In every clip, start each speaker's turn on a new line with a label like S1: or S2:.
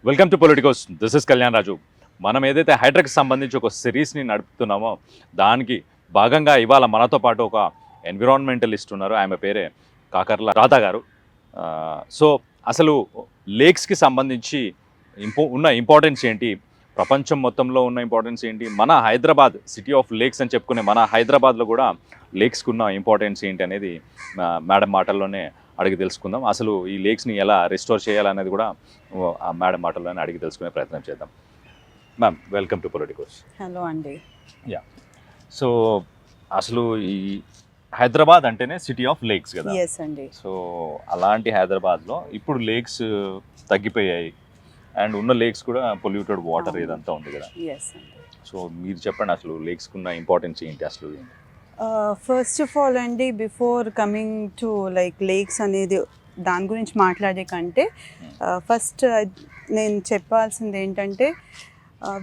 S1: Welcome to Politicos. This is Kalyan Raju. మనం ఏదైతే హైడ్రాకి సంబంధించి ఒక సిరీస్ని నడుపుతున్నామో దానికి భాగంగా ఇవాళ మనతో పాటు ఒక ఎన్విరాన్మెంటలిస్ట్ ఉన్నారు. ఆమె పేరే కాకర్ల రాధా గారు. సో అసలు లేక్స్కి సంబంధించి ఉన్న ఇంపార్టెన్స్ ఏంటి, ప్రపంచం మొత్తంలో ఉన్న ఇంపార్టెన్స్ ఏంటి, మన హైదరాబాద్ సిటీ ఆఫ్ లేక్స్ అని చెప్పుకునే మన హైదరాబాద్లో కూడా లేక్స్కి ఉన్న ఇంపార్టెన్స్ ఏంటి అనేది మేడం మాటల్లోనే అడిగి తెలుసుకుందాం. అసలు ఈ లేక్స్ని ఎలా రిస్టోర్ చేయాలనేది కూడా ఆ మేడం మాటల్లోనే అడిగి తెలుసుకునే ప్రయత్నం చేద్దాం. Ma'am, welcome to Politicos.
S2: Hello అండి.
S1: యా, సో అసలు ఈ హైదరాబాద్ అంటేనే సిటీ ఆఫ్ లేక్స్ కదా.
S2: ఎస్ అండి.
S1: సో అలాంటి హైదరాబాద్లో ఇప్పుడు లేక్స్ తగ్గిపోయాయి అండ్ ఉన్న లేక్స్ కూడా పొల్యూటెడ్ వాటర్ ఇదంతా ఉంది కదా.
S2: ఎస్ అండి.
S1: సో మీరు చెప్పండి, అసలు లేక్స్కి ఉన్న ఇంపార్టెన్స్ ఏంటి అసలు?
S2: ఫస్ట్ ఆఫ్ ఆల్ అండి, before coming to like lakes అనేది దాని గురించి మాట్లాడే కంటే ఫస్ట్ నేను చెప్పాల్సింది ఏంటంటే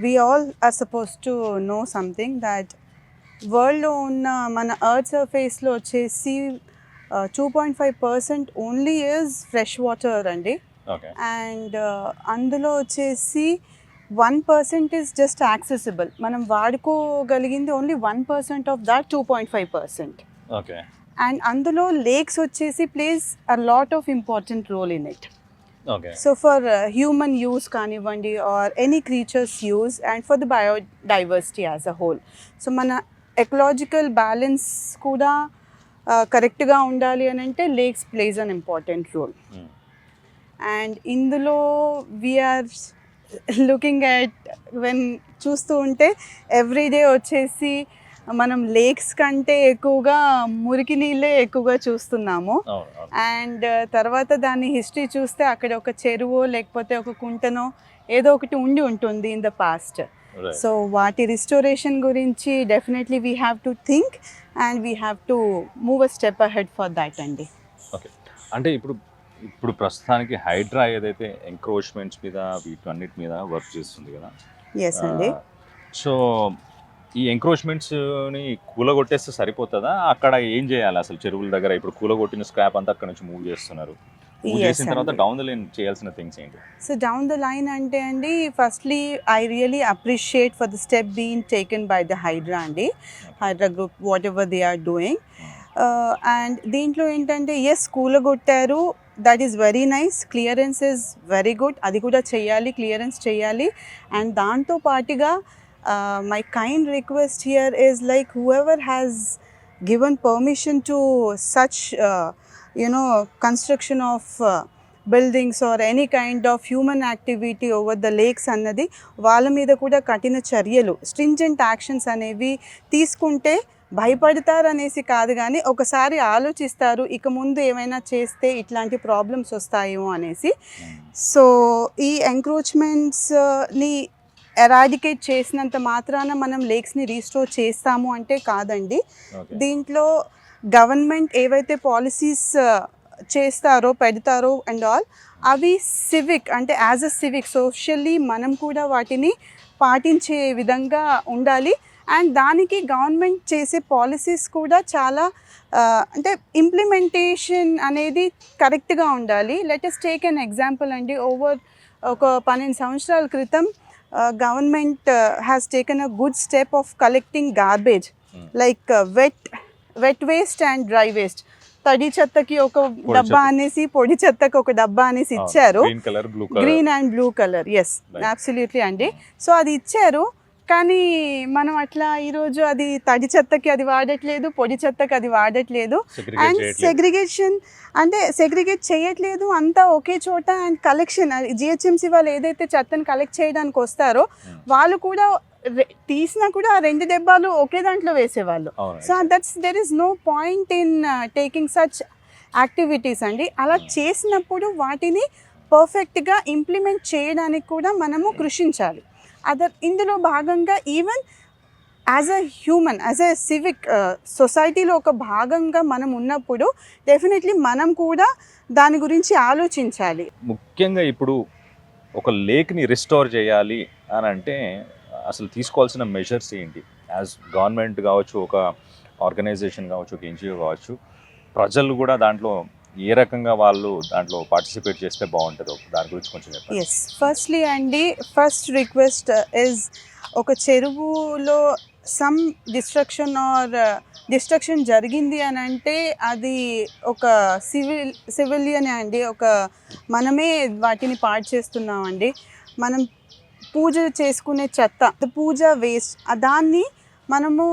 S2: we all are suppose to know something that వరల్డ్లో ఉన్న మన ఎర్త్ సర్ఫేస్లో వచ్చేసి 2.5% ఓన్లీ ఈజ్ ఫ్రెష్ వాటర్ అండి.
S1: ఓకే.
S2: అండ్ అందులో వచ్చేసి 1% is just accessible. మనం వాడుకోగలిగింది only 1% of that 2.5%.
S1: Okay.
S2: And అందులో లేక్స్ వచ్చేసి plays a lot of important role in it.
S1: Okay.
S2: So for human use కానివ్వండి or any creatures use and for the biodiversity as a whole. So మన ecological balance కూడా కరెక్ట్గా ఉండాలి అని అంటే lakes plays an important role. And ఇందులో we're looking at when చూస్తూ ఉంటే ఎవ్రీడే వచ్చేసి మనం లేక్స్ కంటే ఎక్కువగా మురికి నీళ్ళే ఎక్కువగా చూస్తున్నాము. అండ్ తర్వాత దాని హిస్టరీ చూస్తే అక్కడ ఒక చెరువు లేకపోతే ఒక కుంటనో ఏదో ఒకటి ఉండి ఉంటుంది ఇన్ ద పాస్ట్. సో వాటి రిస్టోరేషన్ గురించి definitely we have to think and we have to move a step ahead for that అండి.
S1: ఓకే. అంటే ఇప్పుడు ప్రస్తుతానికి హైడ్రా ఏదైతే ఎంక్రోచ్మెంట్స్ మీద వీటన్నిటి మీద వర్క్ చేస్తుంది కదా.
S2: ఎస్ అండి.
S1: సో ఈ ఎంక్రోచ్మెంట్స్ని కూలగొట్టేస్తే సరిపోతుందా? అక్కడ ఏం చేయాలి అసలు? చెరువుల దగ్గర ఇప్పుడు కూలగొట్టిన స్క్రాప్ అంతా అక్కడ నుంచి మూవ్ చేస్తున్నారు. మూవ్ చేసిన తర్వాత డౌన్ ద లైన్ చేయాల్సిన థింగ్స్ ఏంటి?
S2: సో డౌన్ ద లైన్ అంటే అండి, firstly I really appreciate for the step being taken by the HYDRAA అండి. HYDRAA group whatever they are doing. And దీంట్లో ఏంటంటే ఎస్ కూలగొట్టారు, that is very nice, clearance is very good, అది కూడా చేయాలి, clearance చేయాలి. అండ్ దాంతో పాటుగా my kind request here is like whoever has given permission to such construction of buildings or any kind of human activity over the lakes అన్నది వాళ్ళ మీద కూడా కఠిన చర్యలు, స్ట్రింజెంట్ యాక్షన్స్ అనేవి తీసుకుంటే భయపడతారనేసి కాదు కానీ ఒకసారి ఆలోచిస్తారు ఇక ముందు ఏమైనా చేస్తే ఇట్లాంటి ప్రాబ్లమ్స్ వస్తాయేమో అనేసి. సో ఈ ఎంక్రోచ్మెంట్స్ని ఎరాడికేట్ చేసినంత మాత్రాన మనం లేక్స్ని రీస్టోర్ చేస్తాము అంటే కాదండి. దీంట్లో గవర్నమెంట్ ఏవైతే పాలసీస్ చేస్తారో పెడతారో అండ్ ఆల్ అవి సివిక్ అంటే యాజ్ అ సివిక్ సోషల్లీ మనం కూడా వాటిని పాటించే విధంగా ఉండాలి. అండ్ దానికి గవర్నమెంట్ చేసే పాలసీస్ కూడా చాలా అంటే ఇంప్లిమెంటేషన్ అనేది కరెక్ట్గా ఉండాలి. Let us take an example అండి. ఓవర్ ఒక 12 సంవత్సరాల క్రితం government has taken a good step of collecting garbage like wet waste and dry waste. తడి చెత్తకి ఒక డబ్బా అనేసి, పొడి చెత్తకి ఒక డబ్బా అనేసి ఇచ్చారు. Green and blue colour. Yes, absolutely అండి. సో అది ఇచ్చారు, కానీ మనం అట్లా ఈరోజు అది తడి చెత్తకి అది వాడట్లేదు, పొడి చెత్తకి అది వాడట్లేదు. అండ్ సెగ్రిగేట్ చేయట్లేదు, అంతా ఒకే చోట. అండ్ కలెక్షన్ జిహెచ్ఎంసీ వాళ్ళు ఏదైతే చెత్తను కలెక్ట్ చేయడానికి వస్తారో వాళ్ళు కూడా తీసినా కూడా 2 డబ్బాలు ఒకే దాంట్లో వేసేవాళ్ళు. So there is no point in taking such activities అండి. అలా చేసినప్పుడు వాటిని పర్ఫెక్ట్గా ఇంప్లిమెంట్ చేయడానికి కూడా మనము కృషించాలి. ఇందులో భాగంగా even as a human, as a civic సొసైటీలో ఒక భాగంగా మనం ఉన్నప్పుడు డెఫినెట్లీ మనం కూడా దాని గురించి ఆలోచించాలి.
S1: ముఖ్యంగా ఇప్పుడు ఒక లేక్ని రిస్టోర్ చేయాలి అని అంటే అసలు తీసుకోవాల్సిన మెజర్స్ ఏంటి? యాజ్ గవర్నమెంట్ కావచ్చు, ఒక ఆర్గనైజేషన్ కావచ్చు, ఒక ఎన్జిఓ కావచ్చు, ప్రజలు కూడా దాంట్లో ఏ రకంగా వాళ్ళు దాంట్లో పార్టిసిపేట్ చేస్తే బాగుంటుందో దాని గురించి కొంచెం చెప్పండి.
S2: ఎస్, ఫస్ట్లీ అండి, ఫస్ట్ రిక్వెస్ట్ ఇస్, ఒక చెరువులో సమ్ డిస్ట్రక్షన్ జరిగింది అని అంటే అది ఒక సివిలియన్ అండి, ఒక మనమే వాటిని పాడు చేస్తున్నామండి. మనం పూజ చేసుకునే చెత్త, పూజ వేస్ట్, దాన్ని మనము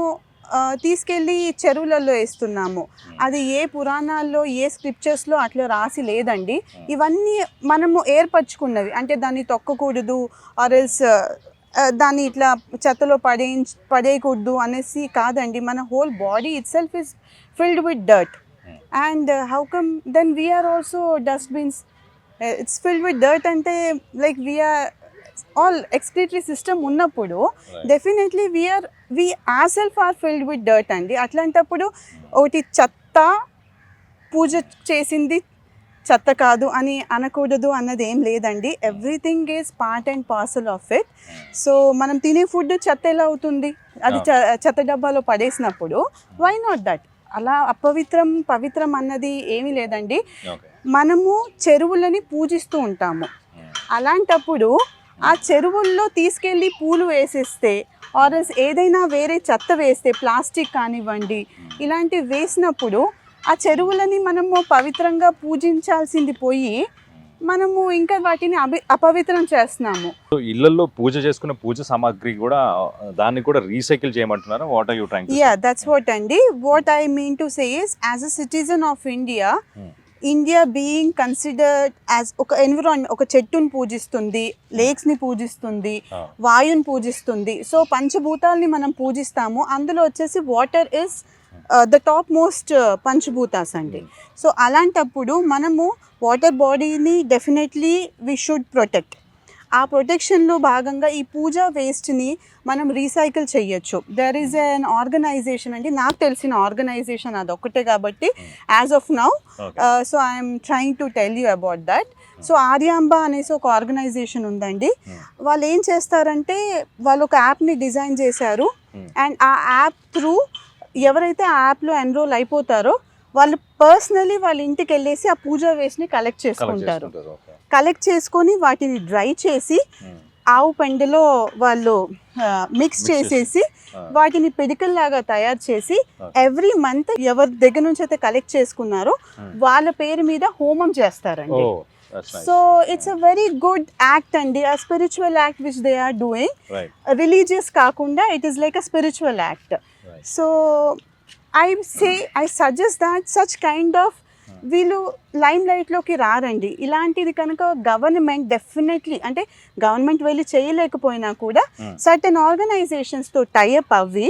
S2: తీసుకెళ్ళి చెరువులలో వేస్తున్నాము. అది ఏ పురాణాల్లో ఏ స్క్రిప్చర్స్లో అట్లా రాసి లేదండి. ఇవన్నీ మనము ఏర్పరచుకున్నవి, అంటే దాన్ని తొక్కకూడదు ఆర్ఎల్స్ దాన్ని ఇట్లా చెత్తలో పడేయకూడదు అనేసి కాదండి. మన whole body itself is filled with dirt, and how come then we are also dustbins. It's filled with dirt అంటే like we are all excretory system ఉన్నప్పుడు definitely we are self are filled with dirt అండి. అట్లాంటప్పుడు ఒకటి చెత్త పూజ చేసింది చెత్త కాదు అని అనకూడదు అన్నది ఏం లేదండి. Everything is part and parcel of it. So మనం తినే ఫుడ్ చెత్త ఎలా అవుతుంది? అది చెత్త డబ్బాలో పడేసినప్పుడు వై నాట్ దట్? అలా పవిత్రం అన్నది ఏమీ లేదండి. మనము చెరువులని పూజిస్తూ ఉంటాము. అలాంటప్పుడు ఆ చెరువుల్లో తీసుకెళ్ళి పూలు వేసేస్తే ఆర్ఎల్స్ ఏదైనా వేరే చెత్త వేస్తే, ప్లాస్టిక్ కానివ్వండి, ఇలాంటివి వేసినప్పుడు ఆ చెరువులని మనము పవిత్రంగా పూజించాల్సింది పోయి మనము ఇంకా వాటిని అపవిత్రం చేస్తున్నాము.
S1: సో ఇళ్లలో పూజ చేసుకునే పూజ సామాగ్రి కూడా దాన్ని కూడా రీసైకిల్ చేయమంటున్నారా? What are you trying to say?
S2: Yeah, that's what అండి. What I mean to say is, as a citizen of India being considered as ఒక ఎన్విరాన్మెంట్, ఒక చెట్టుని పూజిస్తుంది, లేక్స్ని పూజిస్తుంది, వాయుని పూజిస్తుంది. సో పంచభూతాల్ని మనం పూజిస్తాము. అందులో వచ్చేసి water is the top most panchabhutas అండి. So అలాంటప్పుడు మనము వాటర్ బాడీని డెఫినెట్లీ వీ షుడ్ ప్రొటెక్ట్. ఆ ప్రొటెక్షన్లో భాగంగా ఈ పూజా వేస్ట్ని మనం రీసైకిల్ చేయొచ్చు. దెర్ ఈజ్ అన్ ఆర్గనైజేషన్ అండి, నాకు తెలిసిన ఆర్గనైజేషన్ అదొక్కటే కాబట్టి as of now, so I'm trying to tell you about that. So Aryamba అనేసి ఒక ఆర్గనైజేషన్ ఉందండి. వాళ్ళు ఏం చేస్తారంటే వాళ్ళు ఒక యాప్ని డిజైన్ చేశారు, అండ్ ఆ యాప్ త్రూ ఎవరైతే ఆ యాప్లో ఎన్రోల్ అయిపోతారో వాళ్ళు పర్సనలీ వాళ్ళ ఇంటికి వెళ్ళేసి ఆ పూజా వేస్ట్ని కలెక్ట్ చేసుకుంటారు. కలెక్ట్ చేసుకొని వాటిని డ్రై చేసి ఆవు పెండలో వాళ్ళు మిక్స్ చేసేసి వాటిని పిడికల్లాగా తయారు చేసి ఎవ్రీ మంత్ ఎవరి దగ్గర నుంచి అయితే కలెక్ట్ చేసుకున్నారో వాళ్ళ పేరు మీద హోమం చేస్తారండి. So it's a very good act అండి, a spiritual act which they are doing. Religious కాకుండా it is like a spiritual act. So I suggest that such kind of వీళ్ళు లైమ్ లైట్లోకి రారండి. ఇలాంటిది కనుక గవర్నమెంట్ డెఫినెట్లీ, అంటే గవర్నమెంట్ వెళ్ళి చేయలేకపోయినా కూడా సర్టెన్ ఆర్గనైజేషన్స్తో టైఅప్ అవ్వి,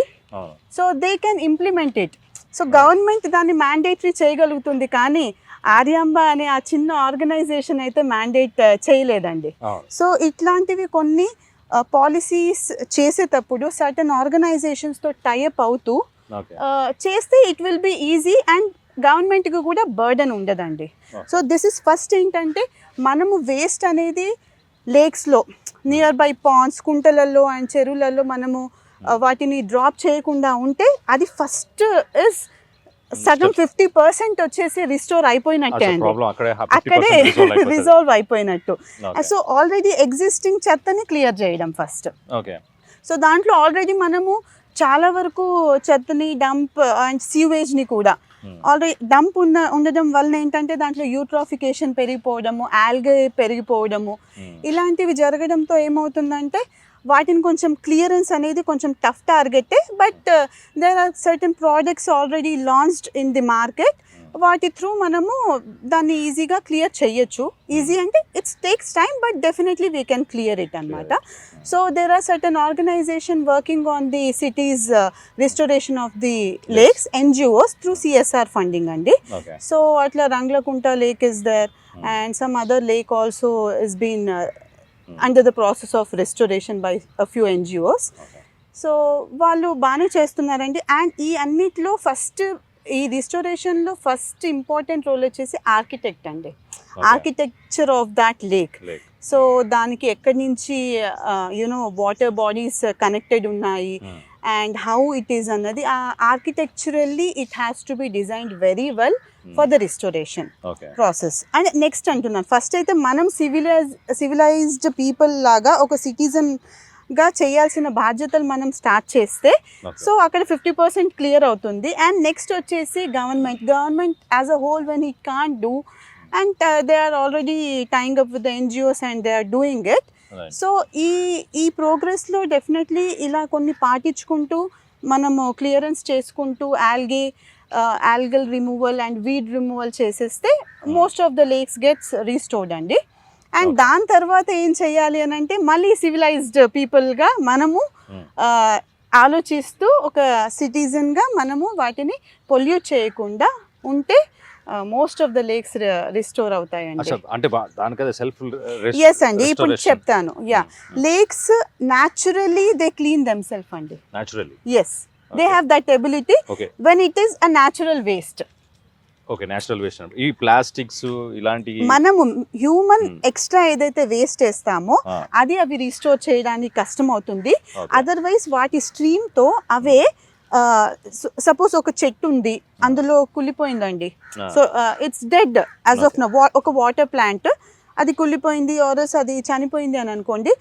S2: so they can implement it. So government దాన్ని మ్యాండేటరీ చేయగలుగుతుంది, కానీ ఆర్యాంబ అనే ఆ చిన్న ఆర్గనైజేషన్ అయితే మ్యాండేట్ చేయలేదండి. సో ఇట్లాంటివి కొన్ని పాలసీస్ చేసేటప్పుడు సర్టెన్ ఆర్గనైజేషన్స్తో టైఅప్ అవుతూ చేస్తే it will be easy and గవర్నమెంట్కి కూడా బర్డెన్ ఉండదండి. సో దిస్ ఇస్ ఫస్ట్ ఏంటంటే మనము వేస్ట్ అనేది లేక్స్లో, నియర్ బై పాండ్స్, కుంటలలో అండ్ చెరువులలో మనము వాటిని డ్రాప్ చేయకుండా ఉంటే అది ఫస్ట్ ఇస్ సగం 50% వచ్చేసి రిస్టోర్ అయిపోయినట్టే అండి, అక్కడే రిజాల్వ్ అయిపోయినట్టు. సో ఆల్రెడీ ఎగ్జిస్టింగ్ చెత్తని క్లియర్ చేయడం ఫస్ట్. సో దాంట్లో ఆల్రెడీ మనము చాలా వరకు చెత్తని డంప్ అండ్ సీవేజ్ని కూడా ఆల్రెడీ డంప్ ఉండడం వలన ఏంటంటే దాంట్లో యూట్రాఫికేషన్ పెరిగిపోవడము, ఆల్గే పెరిగిపోవడము, ఇలాంటివి జరగడంతో ఏమవుతుందంటే వాటిని కొంచెం క్లియరెన్స్ అనేది కొంచెం టఫ్ టార్గెటే. But there are certain products already launched in the market, వాటి త్రూ మనము దాన్ని ఈజీగా క్లియర్ చేయొచ్చు. ఈజీ అంటే it's takes time, but definitely we can clear it అనమాట. So there are certain organization working on the cities restoration of the lakes, NGOs through CSR funding అండి. సో అట్లా Ranglakunta lake is there and some other lake also is been under the process of restoration by a few NGOs. So వాళ్ళు బాగానే చేస్తున్నారండి. And ఈ అన్నిట్లో first ఈ రిస్టోరేషన్లో ఫస్ట్ ఇంపార్టెంట్ రోల్ వచ్చేసి ఆర్కిటెక్ట్ అండి, architecture of that lake. So దానికి ఎక్కడి నుంచి యునో వాటర్ బాడీస్ కనెక్టెడ్ ఉన్నాయి అండ్ హౌ ఇట్ ఈస్ అన్నది architecturally it has to be designed very well for the restoration
S1: okay
S2: process. And next అంటున్నాను, first అయితే మనం సివిలైజ్డ్ పీపుల్ లాగా ఒక సిటిజన్గా చేయాల్సిన బాధ్యతలు మనం స్టార్ట్ చేస్తే సో అక్కడ 50% క్లియర్ అవుతుంది. అండ్ నెక్స్ట్ వచ్చేసి government as a whole when it can't do and they are already tying up with the NGOs and they are doing it. So ఈ ప్రోగ్రెస్లో డెఫినెట్లీ ఇలా కొన్ని పాటించుకుంటూ మనము క్లియరెన్స్ చేసుకుంటూ algal removal and weed removal చేసేస్తే most of the lakes gets restored అండి. And దాని తర్వాత ఏం చేయాలి అని అంటే మళ్ళీ సివిలైజ్డ్ పీపుల్గా మనము ఆలోచిస్తూ ఒక సిటిజన్గా మనము వాటిని పొల్యూట్ చేయకుండా ఉంటే most of the lakes restore అవుతాయండి.
S1: అంటే దానికదే సెల్ఫ్
S2: ఎస్ అండి, ఇప్పుడు చెప్తాను. Lakes naturally they clean themselves అండి.
S1: Naturally
S2: yes, they have that ability when it is a natural waste.
S1: Okay, natural waste. ఈ ప్లాస్టిక్స్ ఇలాంటి
S2: మనము హ్యూమన్ ఎక్స్ట్రా ఏదైతే వేస్ట్ చేస్తామో అది అవి రీస్టోర్ చేయడానికి కష్టం అవుతుంది. అదర్వైజ్ వాటి స్ట్రీమ్ తో అవే సపోజ్ ఒక చెట్టు ఉంది, అందులో కుళ్ళిపోయిందండి, so it's dead as of now. ఒక వాటర్ ప్లాంట్ అది కుళ్ళిపోయింది ఆర్ఎస్ అది చనిపోయింది అని అనుకోండి,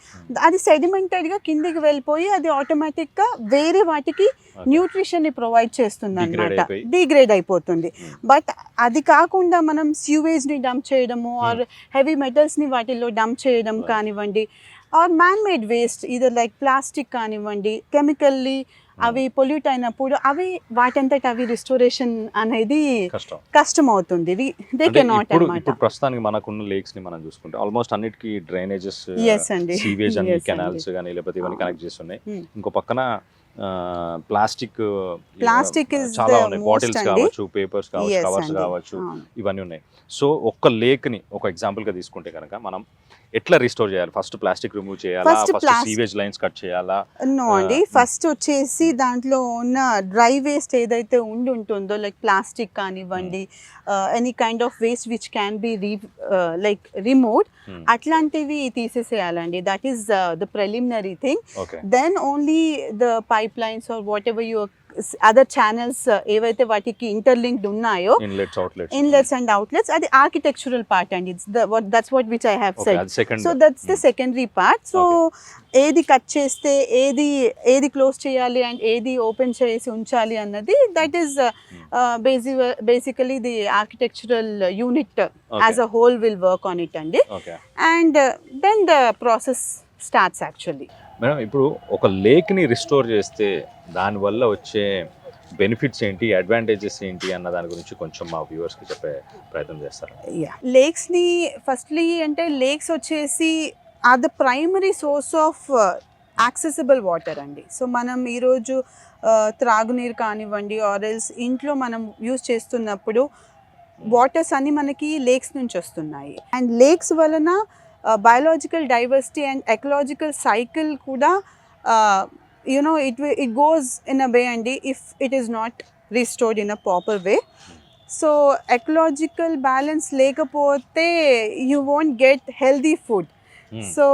S2: అది సెడిమెంటెడ్గా కిందికి వెళ్ళిపోయి అది ఆటోమేటిక్గా వేరే వాటికి న్యూట్రిషన్ని ప్రొవైడ్ చేస్తుంది అనమాట, డిగ్రేడ్ అయిపోతుంది. బట్ అది కాకుండా మనం స్యూవేజ్ని డంప్ చేయడము ఆర్ హెవీ మెటల్స్ని వాటిల్లో డంప్ చేయడం కానివ్వండి, or man made waste either like plastic కానివ్వండి, కెమికల్లీ అవి పొల్యూట్ అయినప్పుడు అవి వాటంతట అవి రిస్టోరేషన్ అనేది కష్టం అవుతుంది. దే కెనాట్ అన్నమాట.
S1: ఇప్పుడు ప్రస్తుతానికి మనకున్న లేక్స్ ని మనం చూసుకుంటే ఆల్మోస్ట్ అన్నిటికీ డ్రైనేజెస్, సీవేజ్ అని కెనాల్స్ కానీ లేకపోతే ఇవన్నీ కనెక్ట్ చేస్తున్నాయి. ఇంకో పక్కన ప్లాస్టిక్ చాలా ఉన్నాయి, బాటిల్స్ కావచ్చు, పేపర్స్ కావచ్చు, కవర్స్ కావచ్చు, ఇవన్నీ ఉన్నాయి. సో ఒక్క లేక్ ని ఒక ఎగ్జాంపుల్ గా తీసుకుంటే కనుక మనం ఎట్లా రిస్టోర్ చేయాలి? ఫస్ట్ ప్లాస్టిక్ రిమూవ్ చేయాలా, ఫస్ట్ సీవేజ్ లైన్స్ కట్ చేయాలా?
S2: నో అండి, ఫస్ట్ వచ్చేసి దాంట్లో ఉన్న డ్రై వేస్ట్ ఏదైతే ఉంటుందో లైక్ ప్లాస్టిక్ కానివ్వండి, any kind of waste which can be like removed, అట్లాంటివి తీసేసేయాలండి. That is the preliminary thing. Then only the pipe lines or whatever you other channels ఏవైతే వాటికి ఇంటర్లింక్డ్ ఉన్నాయో, ఇన్లెట్స్ అండ్ అవుట్లెట్స్, అది architectural part అండి. That's what which I have said. So that's the secondary part. So ఏది cut చేస్తే ఏది close చేయాలి and ఏది ఓపెన్ చేసి ఉంచాలి అన్నది that is basically the architectural unit as a whole will work on it అండి. And then the process starts actually.
S1: Madam, ఇప్పుడు ఒక లేక్ని రిస్టోర్ చేస్తే దానివల్ల వచ్చే బెనిఫిట్స్ ఏంటి, అడ్వాంటేజెస్ ఏంటి అన్న దాని గురించి కొంచెం మా వ్యూవర్స్కి చెప్పే ప్రయత్నం చేస్తారు.
S2: లేక్స్ని ఫస్ట్లీ అంటే లేక్స్ వచ్చేసి are the primary source of accessible water అండి. సో మనం ఈరోజు త్రాగునీరు కానివ్వండి ఆరెల్స్ ఇంట్లో మనం యూజ్ చేస్తున్నప్పుడు వాటర్స్ అన్నీ మనకి లేక్స్ నుంచి వస్తున్నాయి. అండ్ లేక్స్ వలన biological diversity and ecological cycle kuda it goes in a way and if it is not restored in a proper way. So ecological balance lekapothe you won't get healthy food. So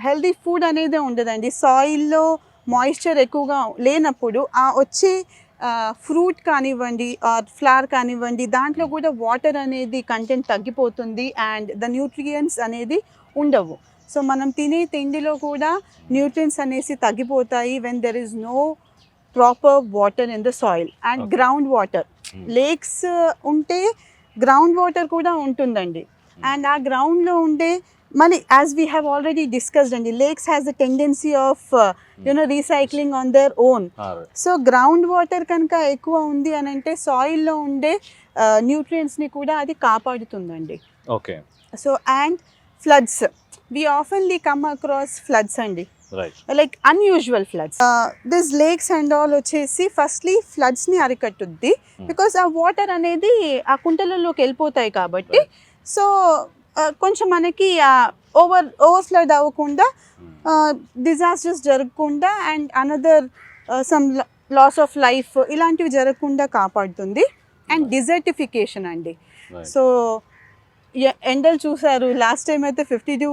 S2: healthy food anede undadandi. Soil lo moisture ఎక్కువగా లేనప్పుడు వచ్చే fruit కానివ్వండి are flower కానివ్వండి దాంట్లో కూడా water అనేది content తగ్గిపోతుంది and the nutrients అనేది ఉండవు. సో మనం తినే తిండిలో కూడా న్యూట్రియంట్స్ అనేసి తగ్గిపోతాయి when there is no proper water in the soil. And ground water, lakes ఉంటే గ్రౌండ్ వాటర్ కూడా ఉంటుందండి. అండ్ ఆ గ్రౌండ్లో ఉండే మళ్ళీ as we have already discussed అండి, lakes has the tendency of recycling on their own. So ground water కనుక ఎక్కువ ఉంది అని అంటే సాయిల్లో ఉండే న్యూట్రియంట్స్ని కూడా అది కాపాడుతుందండి.
S1: Okay.
S2: So and floods, we oftenly come across floods andi, like unusual floods. This lakes and all వచ్చేసి ఫస్ట్లీ ఫ్లడ్స్ ని అరికట్టుద్ది బికాస్ ఆ వాటర్ అనేది ఆ కుంటలలోకి వెళ్ళిపోతాయి కాబట్టి. సో కొంచెం మనకి ఓవర్ ఫ్లడ్ అవ్వకుండా, డిజాస్టర్స్ జరగకుండా and another some loss of life ఇలాంటివి జరగకుండా కాపాడుతుంది. అండ్ డిజర్టిఫికేషన్ అండి. సో ఎండలు చూసారు లాస్ట్ టైం అయితే 52,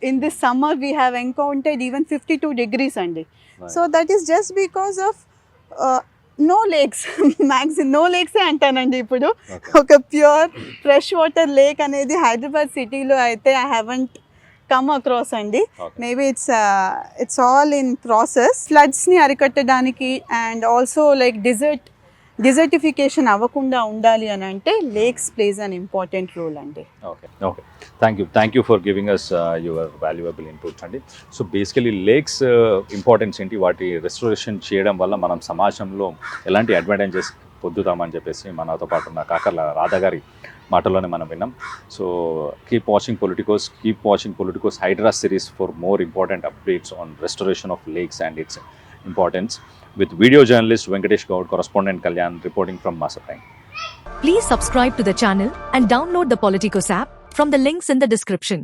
S2: in this summer we have encountered even 52 degrees అండి. So that is just because of no lakes maximum no లేక్సే అంటానండి ఇప్పుడు.
S1: Okay.
S2: ఒక ప్యూర్ ఫ్రెష్ వాటర్ లేక్ అనేది హైదరాబాద్ సిటీలో అయితే ఐ హ్యావెంట్ కమ్ అక్రాస్ అండి.
S1: Okay.
S2: Maybe it's all in process. ఫ్లడ్స్ని అరికట్టడానికి అండ్ ఆల్సో లైక్ డిజర్టిఫికేషన్ అవ్వకుండా ఉండాలి అని అంటే lakes plays an important role అండి.
S1: Okay okay, thank you for giving us your valuable inputs అండి. సో బేసికలీ లేక్స్ ఇంపార్టెన్స్ ఏంటి, వాటి రెస్టోరేషన్ చేయడం వల్ల మనం సమాజంలో ఎలాంటి అడ్వాంటేజెస్ పొందుతామని చెప్పేసి మనతో పాటు ఉన్న కాకర్ల రాధా గారి మాటల్లోనే మనం విన్నాం. So keep watching Politicos Hydra series for more important updates on restoration of lakes and its importance with video journalist Venkatesh Gaud, correspondent Kalyan, reporting from Masatang.
S3: Please subscribe to the channel and download the Politicos app from the links in the description.